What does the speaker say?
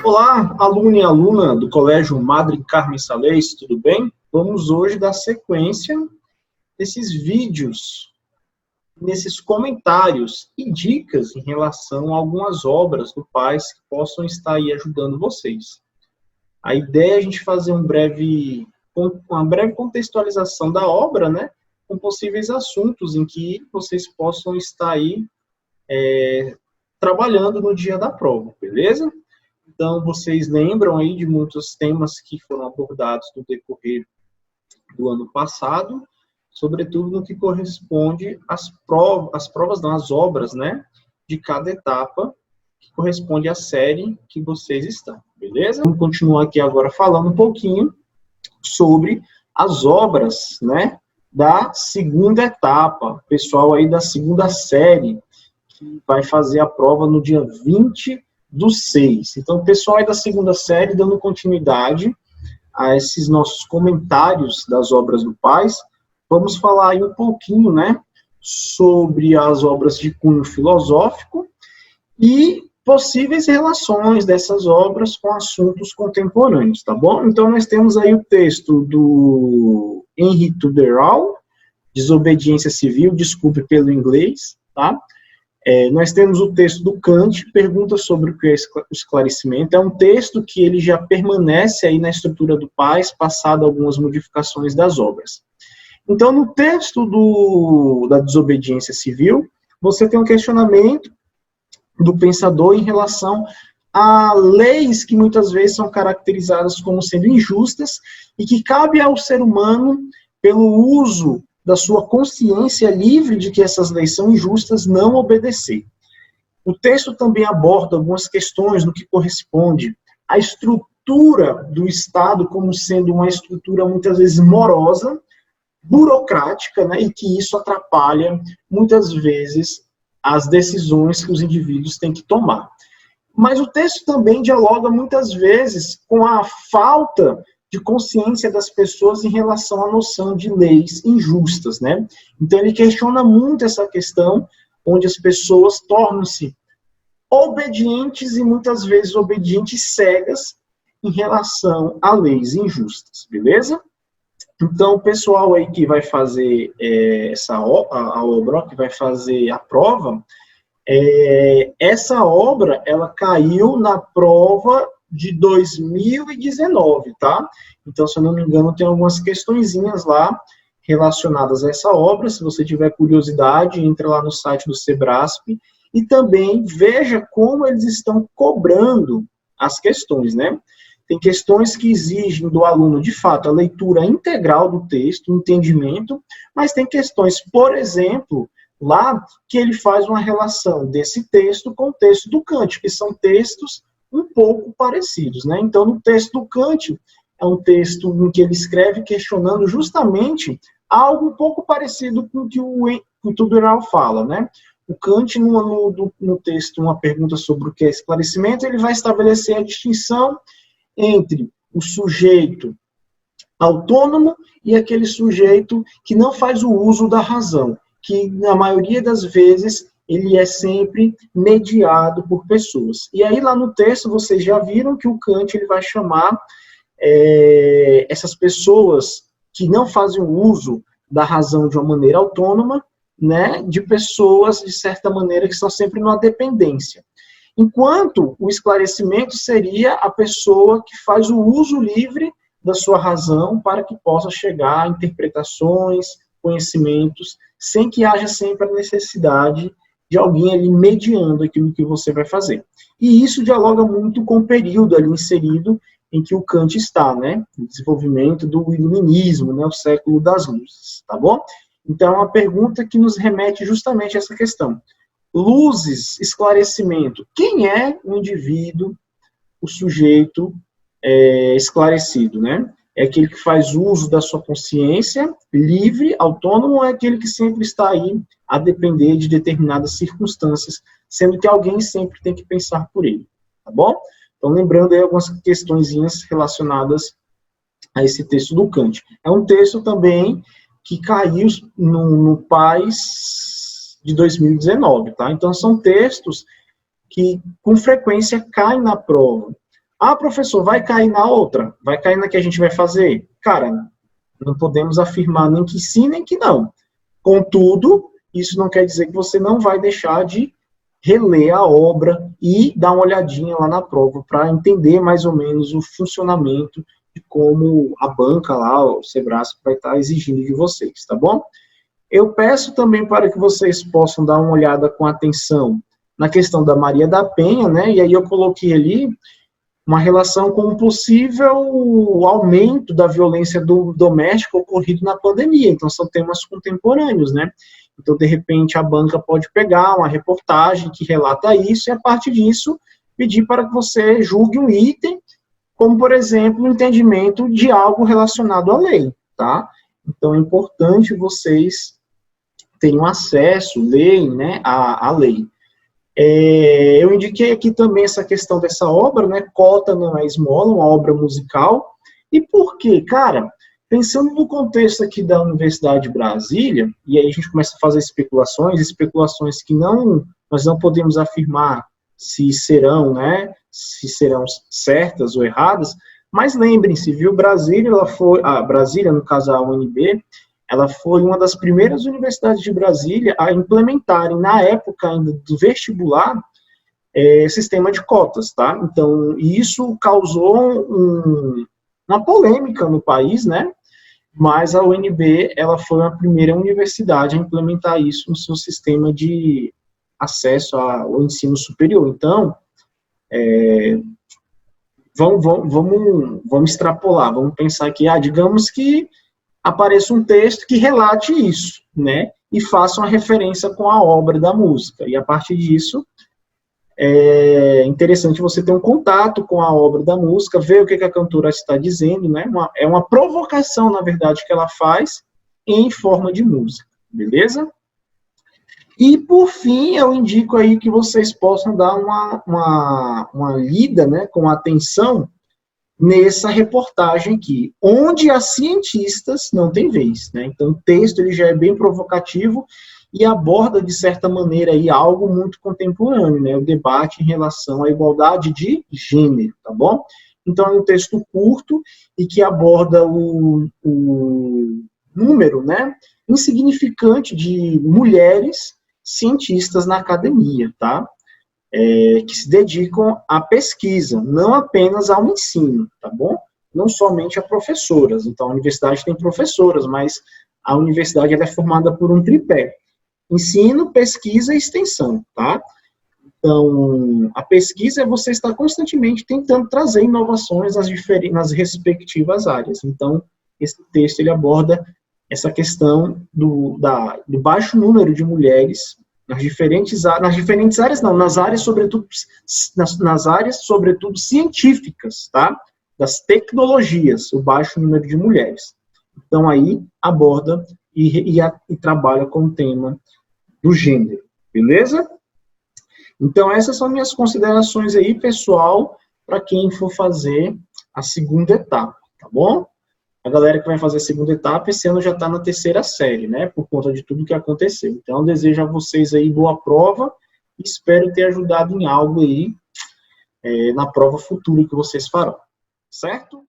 Olá, aluno e aluna do Colégio Madre Carmen Salles, tudo bem? Vamos hoje dar sequência desses vídeos, nesses comentários e dicas em relação a algumas obras do Paz que possam estar aí ajudando vocês. A ideia é a gente fazer uma breve contextualização da obra, né? Com possíveis assuntos em que vocês possam estar aí trabalhando no dia da prova, beleza? Então, vocês lembram aí de muitos temas que foram abordados no decorrer do ano passado, sobretudo no que corresponde às obras, né, de cada etapa, que corresponde à série que vocês estão, beleza? Vamos continuar aqui agora falando um pouquinho sobre as obras, né, da segunda etapa, pessoal aí da segunda série, que vai fazer a prova no dia 20/6. Então, o pessoal aí da segunda série, dando continuidade a esses nossos comentários das obras do Paz, vamos falar aí um pouquinho, né, sobre as obras de cunho filosófico e possíveis relações dessas obras com assuntos contemporâneos, tá bom? Então, nós temos aí o texto do Henri Tudorall, Desobediência Civil, desculpe pelo inglês, tá? Nós temos o texto do Kant, Pergunta sobre o que é esclarecimento. É um texto que ele já permanece aí na estrutura do Paz, passado algumas modificações das obras. Então, no texto da Desobediência Civil, você tem um questionamento do pensador em relação a leis que muitas vezes são caracterizadas como sendo injustas e que cabe ao ser humano, pelo uso da sua consciência livre de que essas leis são injustas, não obedecer. O texto também aborda algumas questões no que corresponde à estrutura do Estado como sendo uma estrutura muitas vezes morosa, burocrática, né, e que isso atrapalha muitas vezes as decisões que os indivíduos têm que tomar. Mas o texto também dialoga muitas vezes com a falta de consciência das pessoas em relação à noção de leis injustas, né? Então, ele questiona muito essa questão, onde as pessoas tornam-se obedientes e muitas vezes obedientes cegas em relação a leis injustas, beleza? Então, o pessoal aí que vai fazer a obra, que vai fazer a prova, essa obra, ela caiu na prova de 2019, tá? Então, se eu não me engano, tem algumas questõezinhas lá relacionadas a essa obra. Se você tiver curiosidade, entre lá no site do Sebrasp e também veja como eles estão cobrando as questões, né? Tem questões que exigem do aluno, de fato, a leitura integral do texto, o entendimento, mas tem questões, por exemplo, lá que ele faz uma relação desse texto com o texto do Kant, que são textos um pouco parecidos, né? Então, no texto do Kant, é um texto em que ele escreve questionando justamente algo um pouco parecido com o que o Tudorall fala, né? O Kant, no texto, uma pergunta sobre o que é esclarecimento, ele vai estabelecer a distinção entre o sujeito autônomo e aquele sujeito que não faz o uso da razão, que, na maioria das vezes, ele é sempre mediado por pessoas. E aí, lá no texto, vocês já viram que o Kant ele vai chamar essas pessoas que não fazem o uso da razão de uma maneira autônoma, né, de pessoas, de certa maneira, que estão sempre numa dependência. Enquanto o esclarecimento seria a pessoa que faz o uso livre da sua razão para que possa chegar a interpretações, conhecimentos, sem que haja sempre a necessidade de alguém ali mediando aquilo que você vai fazer. E isso dialoga muito com o período ali inserido em que o Kant está, né? O desenvolvimento do iluminismo, né? O século das luzes, tá bom? Então, é uma pergunta que nos remete justamente a essa questão. Luzes, esclarecimento. Quem é o indivíduo, o sujeito esclarecido, né? É aquele que faz uso da sua consciência livre, autônomo, ou é aquele que sempre está aí a depender de determinadas circunstâncias, sendo que alguém sempre tem que pensar por ele, tá bom? Então, lembrando aí algumas questõezinhas relacionadas a esse texto do Kant. É um texto também que caiu no Paz de 2019, tá? Então, são textos que, com frequência, caem na prova. Ah, professor, vai cair na outra? Vai cair na que a gente vai fazer? Cara, não podemos afirmar nem que sim, nem que não. Contudo, isso não quer dizer que você não vai deixar de reler a obra e dar uma olhadinha lá na prova para entender mais ou menos o funcionamento de como a banca lá, o Sebrasp, vai estar exigindo de vocês, tá bom? Eu peço também para que vocês possam dar uma olhada com atenção na questão da Maria da Penha, né? E aí eu coloquei ali uma relação com um possível aumento da violência doméstica ocorrido na pandemia. Então, são temas contemporâneos, né? Então, de repente, a banca pode pegar uma reportagem que relata isso e, a partir disso, pedir para que você julgue um item, como, por exemplo, o entendimento de algo relacionado à lei, tá? Então, é importante vocês tenham acesso, leem, né, à lei. Eu indiquei aqui também essa questão dessa obra, né, Cota Não É Esmola, uma obra musical. E por quê? Cara, pensando no contexto aqui da Universidade de Brasília, e aí a gente começa a fazer especulações que nós não podemos afirmar se serão, né, se serão certas ou erradas, mas lembrem-se, viu, Brasília, Brasília, no caso a UNB, ela foi uma das primeiras universidades de Brasília a implementarem, na época ainda do vestibular, sistema de cotas, tá? Então, isso causou uma polêmica no país, né? Mas a UNB, ela foi a primeira universidade a implementar isso no seu sistema de acesso ao ensino superior. Então, vamos extrapolar, vamos pensar que, digamos que apareça um texto que relate isso, né, e faça uma referência com a obra da música, e a partir disso, é interessante você ter um contato com a obra da música, ver o que a cantora está dizendo, né, é uma provocação, na verdade, que ela faz em forma de música, beleza? E, por fim, eu indico aí que vocês possam dar uma lida, né, com atenção, nessa reportagem aqui, onde as cientistas não têm vez, né? Então, o texto ele já é bem provocativo e aborda, de certa maneira, aí, algo muito contemporâneo, né? O debate em relação à igualdade de gênero, tá bom? Então, é um texto curto e que aborda o número, né, insignificante de mulheres cientistas na academia, tá? Que se dedicam à pesquisa, não apenas ao ensino, tá bom? Não somente a professoras. Então, a universidade tem professoras, mas a universidade ela é formada por um tripé: ensino, pesquisa e extensão, tá? Então, a pesquisa é você estar constantemente tentando trazer inovações nas respectivas áreas. Então, esse texto ele aborda essa questão do baixo número de mulheres nas diferentes áreas, não, nas áreas sobretudo científicas, tá? Das tecnologias, o baixo número de mulheres. Então aí aborda e trabalha com o tema do gênero, beleza? Então essas são minhas considerações aí, pessoal, para quem for fazer a segunda etapa, tá bom? A galera que vai fazer a segunda etapa, esse ano já está na terceira série, né, por conta de tudo que aconteceu. Então, eu desejo a vocês aí boa prova e espero ter ajudado em algo aí na prova futura que vocês farão, certo?